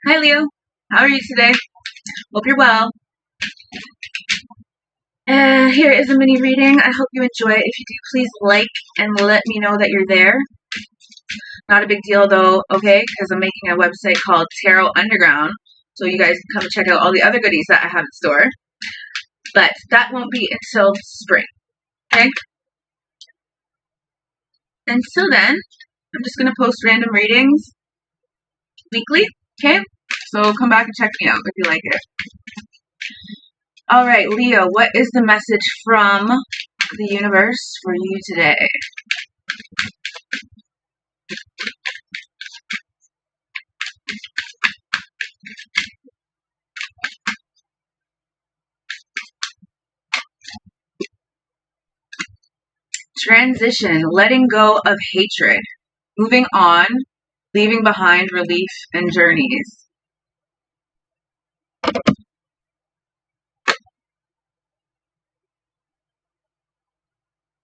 Hi Leo, how are you today? Hope you're well. Here is a mini reading. I hope you enjoy it. If you do, please like and let me know that you're there. Not a big deal though, okay? Because I'm making a website called Tarot Underground, so you guys can come and check out all the other goodies that I have in store. But that won't be until spring, okay? Until then, I'm just going to post random readings weekly, okay? So come back and check me out if you like it. All right, Leo, what is the message from the universe for you today? Transition, letting go of hatred, moving on, leaving behind relief and journeys.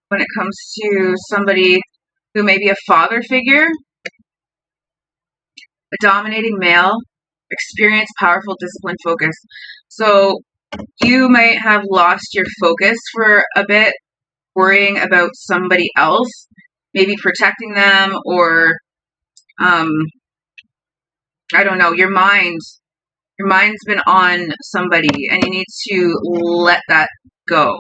When it comes to somebody who may be a father figure, a dominating male, experience, powerful, disciplined, focus. So you might have lost your focus for a bit, worrying about somebody else, maybe protecting them, or I don't know, your mind's been on somebody and you need to let that go.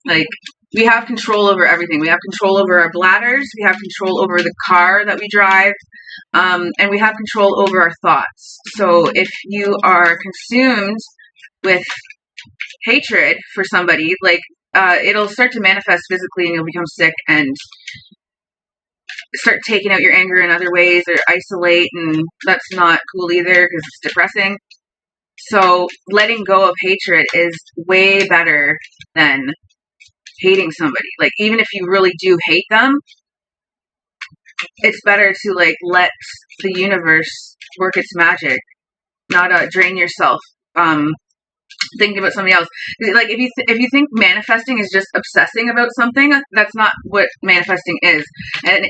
Like, we have control over everything. We have control over our bladders, we have control over the car that we drive, and we have control over our thoughts. So if you are consumed with hatred for somebody, like, it'll start to manifest physically and you'll become sick and start taking out your anger in other ways or isolate, and that's not cool either because it's depressing. So letting go of hatred is way better than hating somebody. Like, even if you really do hate them, it's better to like let the universe work its magic, not drain yourself thinking about somebody else. Like, if you think manifesting is just obsessing about something, that's not what manifesting is. And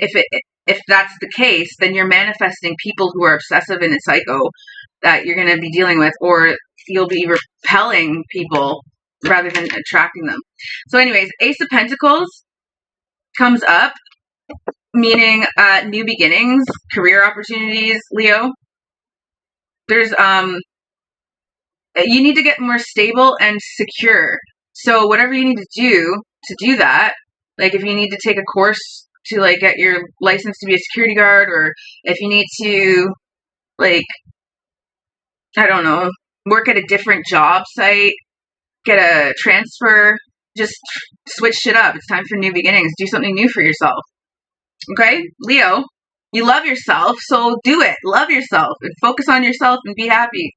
if that's the case, then you're manifesting people who are obsessive and psycho that you're going to be dealing with, or you'll be repelling people rather than attracting them. So anyways, Ace of Pentacles comes up, meaning new beginnings, career opportunities, Leo. There's you need to get more stable and secure. So whatever you need to do that, like if you need to take a course to like get your license to be a security guard, or if you need to, like, I don't know, work at a different job site, get a transfer, just switch shit up. It's time for new beginnings. Do something new for yourself. Okay, Leo, you love yourself, so do it. Love yourself and focus on yourself and be happy.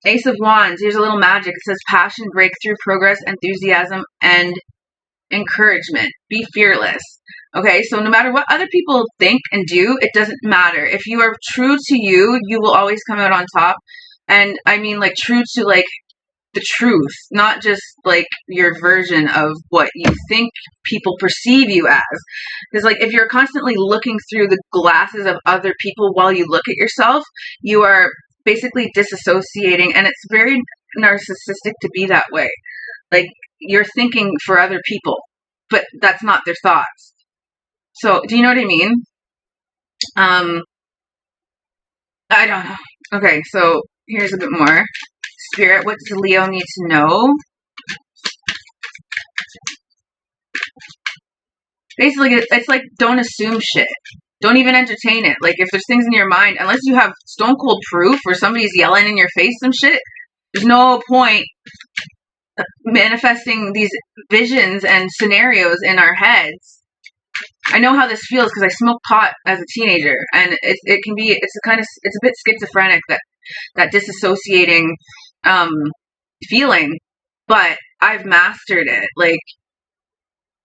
Ace of Wands, here's a little magic. It says passion, breakthrough, progress, enthusiasm, and encouragement. Be fearless. Okay, so no matter what other people think and do, it doesn't matter. If you are true to you, you will always come out on top. And I mean, like, true to like the truth, not just like your version of what you think people perceive you as. Because like, if you're constantly looking through the glasses of other people while you look at yourself, you are basically disassociating, and it's very narcissistic to be that way. Like, you're thinking for other people, but that's not their thoughts. So do you know what I mean? I don't know. Okay, so here's a bit more. Spirit, what does Leo need to know? Basically, it's like, don't assume shit. Don't even entertain it. Like, if there's things in your mind, unless you have stone cold proof or somebody's yelling in your face some shit, there's no point manifesting these visions and scenarios in our heads. I know how this feels because I smoked pot as a teenager, and it's a bit schizophrenic, that disassociating feeling, but I've mastered it. Like,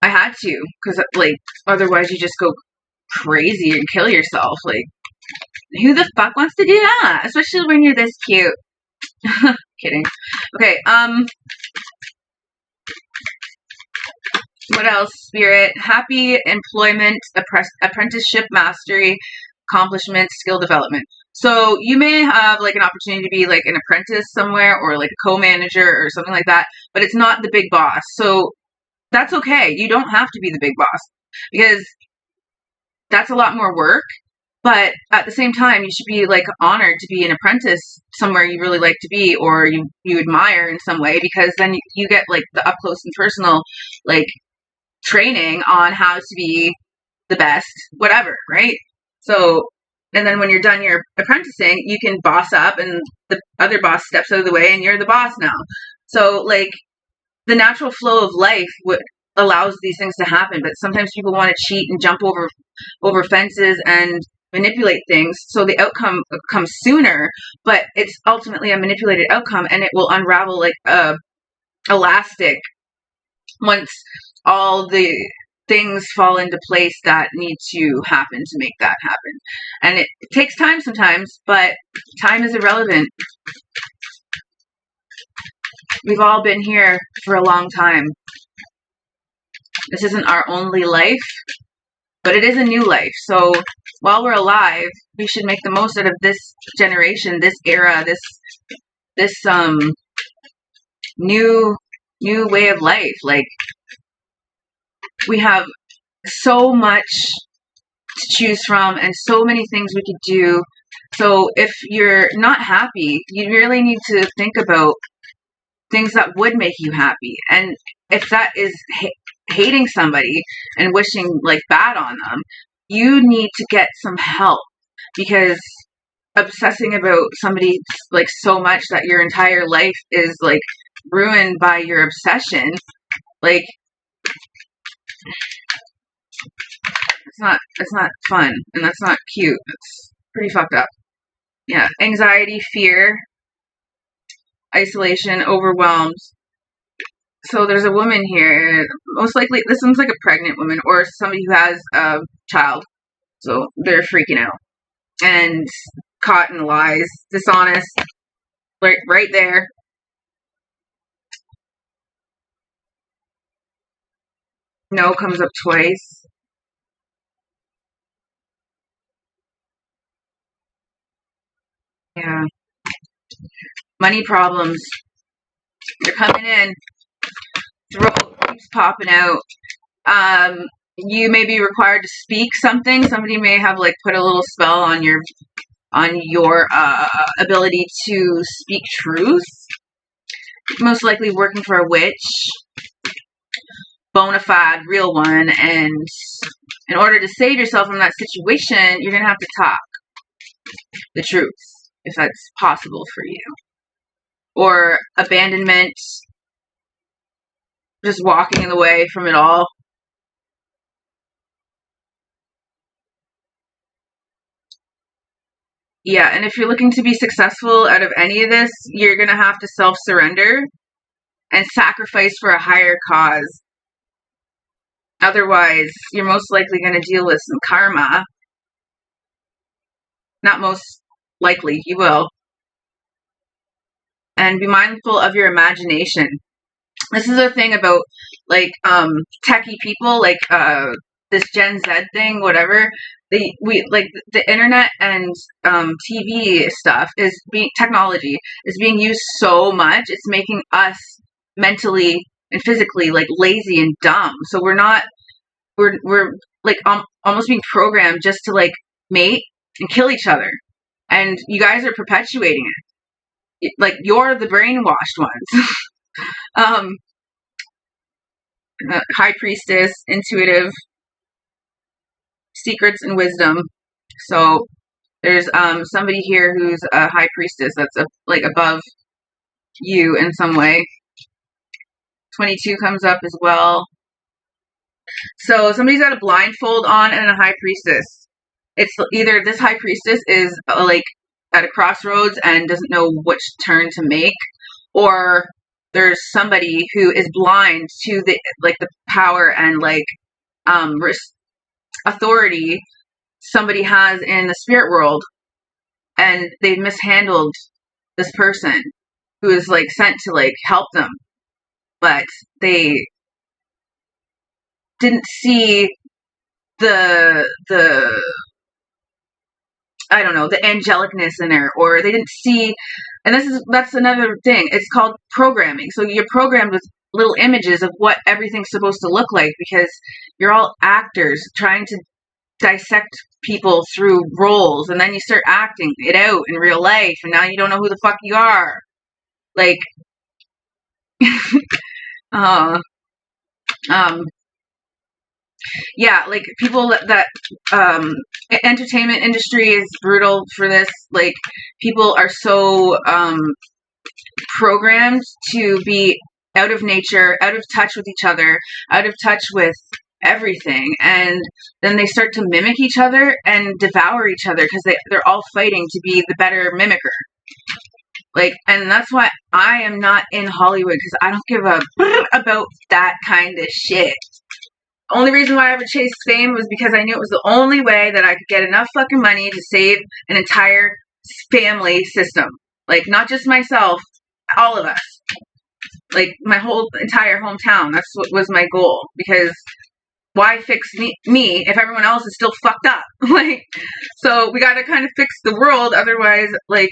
I had to, because like otherwise you just go crazy and kill yourself. Like, who the fuck wants to do that? Especially when you're this cute. Kidding. Okay, What else, Spirit? Happy employment, apprenticeship, mastery, accomplishment, skill development. So you may have like an opportunity to be like an apprentice somewhere or like a co-manager or something like that, but it's not the big boss. So that's okay. You don't have to be the big boss because that's a lot more work. But at the same time, you should be like honored to be an apprentice somewhere you really like to be or you admire in some way, because then you get like the up close and personal like training on how to be the best, whatever, right? So, and then when you're done your apprenticing, you can boss up and the other boss steps out of the way and you're the boss now. So, like, the natural flow of life allows these things to happen, but sometimes people want to cheat and jump over fences and manipulate things so the outcome comes sooner, but it's ultimately a manipulated outcome and it will unravel like a elastic once all the things fall into place that need to happen to make that happen. And it takes time sometimes, but time is irrelevant. We've all been here for a long time. This isn't our only life, but it is a new life. So while we're alive, we should make the most out of this generation, this era, this new way of life. Like, we have so much to choose from and so many things we could do. So if you're not happy, you really need to think about things that would make you happy. And if that is hating somebody and wishing like bad on them, you need to get some help, because obsessing about somebody like so much that your entire life is like ruined by your obsession, like, it's not fun, and that's not cute. It's pretty fucked up. Yeah, anxiety, fear, isolation, overwhelmed. So there's a woman here, most likely this one's like a pregnant woman or somebody who has a child. So they're freaking out and caught in lies, dishonest, right there. No comes up twice. Yeah. Money problems. They're coming in. Throat keeps popping out. You may be required to speak something. Somebody may have like put a little spell on your ability to speak truth. Most likely working for a witch, bona fide, real one, and in order to save yourself from that situation, you're gonna have to talk the truth, if that's possible for you. Or abandonment, just walking away from it all. Yeah, and if you're looking to be successful out of any of this, you're going to have to self-surrender and sacrifice for a higher cause. Otherwise, you're most likely going to deal with some karma. Not most likely, you will. And be mindful of your imagination. This is a thing about, like, techie people, like, this Gen Z thing, whatever. The internet and TV stuff technology is being used so much. It's making us mentally and physically like lazy and dumb. So we're like almost being programmed just to like mate and kill each other. And you guys are perpetuating it. Like, you're the brainwashed ones. High priestess, intuitive, secrets and wisdom. So there's somebody here who's a high priestess that's like above you in some way. 22 comes up as well. So somebody's got a blindfold on and a high priestess. It's either this high priestess is like at a crossroads and doesn't know which turn to make, or there's somebody who is blind to the power and like authority somebody has in the spirit world, and they've mishandled this person who is like sent to like help them, but they didn't see the I don't know, the angelicness in her, or they didn't see, and that's another thing. It's called programming. So you're programmed with little images of what everything's supposed to look like, because you're all actors trying to dissect people through roles, and then you start acting it out in real life, and now you don't know who the fuck you are. Like, yeah, like people that entertainment industry is brutal for this. Like, people are so programmed to be out of nature, out of touch with each other, out of touch with everything, and then they start to mimic each other and devour each other because they're all fighting to be the better mimicker. Like, and that's why I am not in Hollywood, because I don't give a about that kind of shit. Only reason why I ever chased fame was because I knew it was the only way that I could get enough fucking money to save an entire family system. Like, not just myself, all of us. Like, my whole entire hometown. That's what was my goal. Because why fix me if everyone else is still fucked up? Like, so we gotta kind of fix the world. Otherwise, like,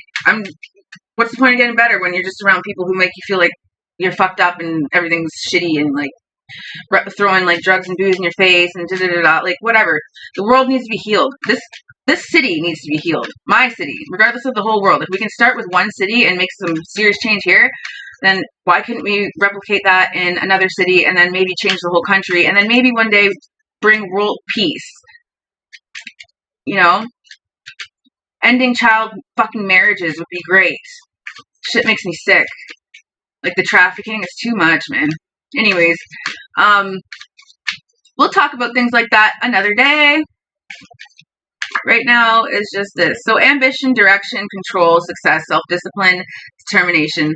what's the point of getting better when you're just around people who make you feel like you're fucked up and everything's shitty and, like, throwing like drugs and booze in your face and da-da-da-da, like, whatever. The world needs to be healed. This city needs to be healed. My city, regardless of the whole world. If we can start with one city and make some serious change here, then why couldn't we replicate that in another city, and then maybe change the whole country, and then maybe one day bring world peace? You know? Ending child fucking marriages would be great. Shit makes me sick. Like, the trafficking is too much, man. Anyways, we'll talk about things like that another day. Right now is just this. So, ambition, direction, control, success, self-discipline, determination,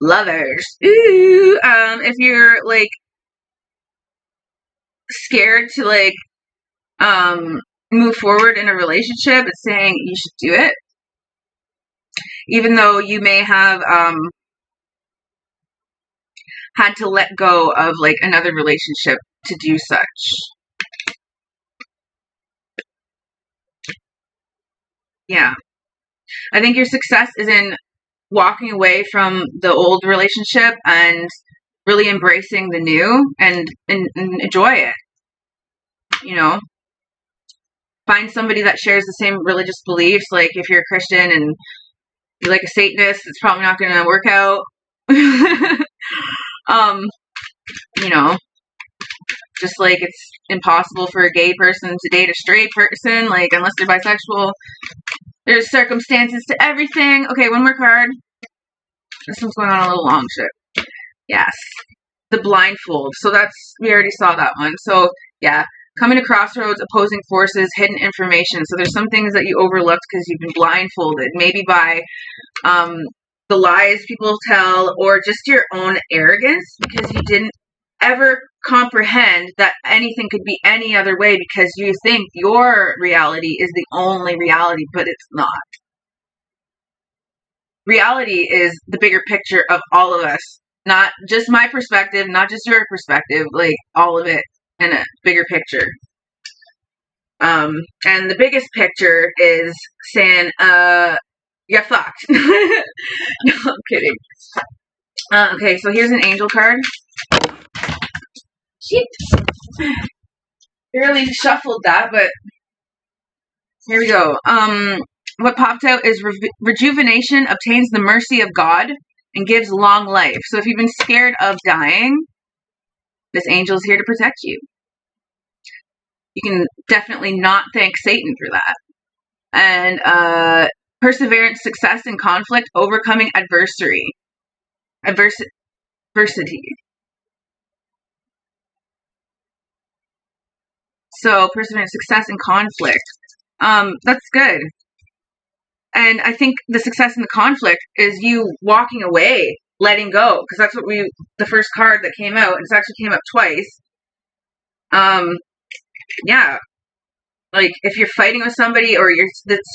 lovers. Ooh, if you're, like, scared to, like, move forward in a relationship, it's saying you should do it. Even though you may have, had to let go of, like, another relationship to do such. Yeah. I think your success is in walking away from the old relationship and really embracing the new and enjoy it. You know? Find somebody that shares the same religious beliefs. Like, if you're a Christian and you're like a Satanist, it's probably not going to work out. You know, just like it's impossible for a gay person to date a straight person, like, unless they're bisexual. There's circumstances to everything. Okay, one more card. This one's going on a little long, shit. Yes. The blindfold. So we already saw that one. So, yeah. Coming to crossroads, opposing forces, hidden information. So there's some things that you overlooked because you've been blindfolded. Maybe by, the lies people tell, or just your own arrogance, because you didn't ever comprehend that anything could be any other way, because you think your reality is the only reality, but it's not. Reality is the bigger picture of all of us, not just my perspective, not just your perspective, like, all of it in a bigger picture. And the biggest picture is saying, you're fucked. No, I'm kidding. Okay, so here's an angel card. Shit. Barely shuffled that, but here we go. What popped out is rejuvenation obtains the mercy of God and gives long life. So if you've been scared of dying, this angel is here to protect you. You can definitely not thank Satan for that. And perseverance, success in conflict, overcoming adversity. So, perseverance, success in conflict. That's good. And I think the success in the conflict is you walking away, letting go, because that's what the first card that came out, and it's actually came up twice. Yeah. Like, if you're fighting with somebody, or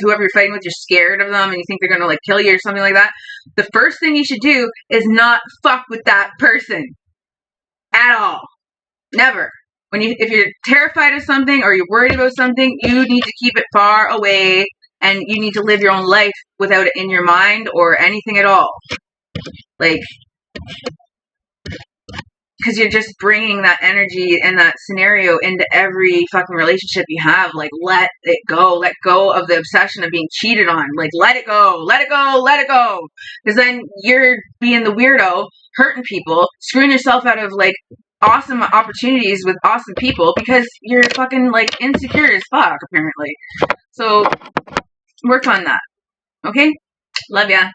whoever you're fighting with, you're scared of them and you think they're going to, like, kill you or something like that, the first thing you should do is not fuck with that person. At all. Never. If you're terrified of something or you're worried about something, you need to keep it far away, and you need to live your own life without it in your mind or anything at all. Like, because you're just bringing that energy and that scenario into every fucking relationship you have. Like, let it go. Let go of the obsession of being cheated on. Like, let it go. Let it go. Let it go. Because then you're being the weirdo, hurting people, screwing yourself out of, like, awesome opportunities with awesome people because you're fucking, like, insecure as fuck, apparently. So, work on that. Okay? Love ya.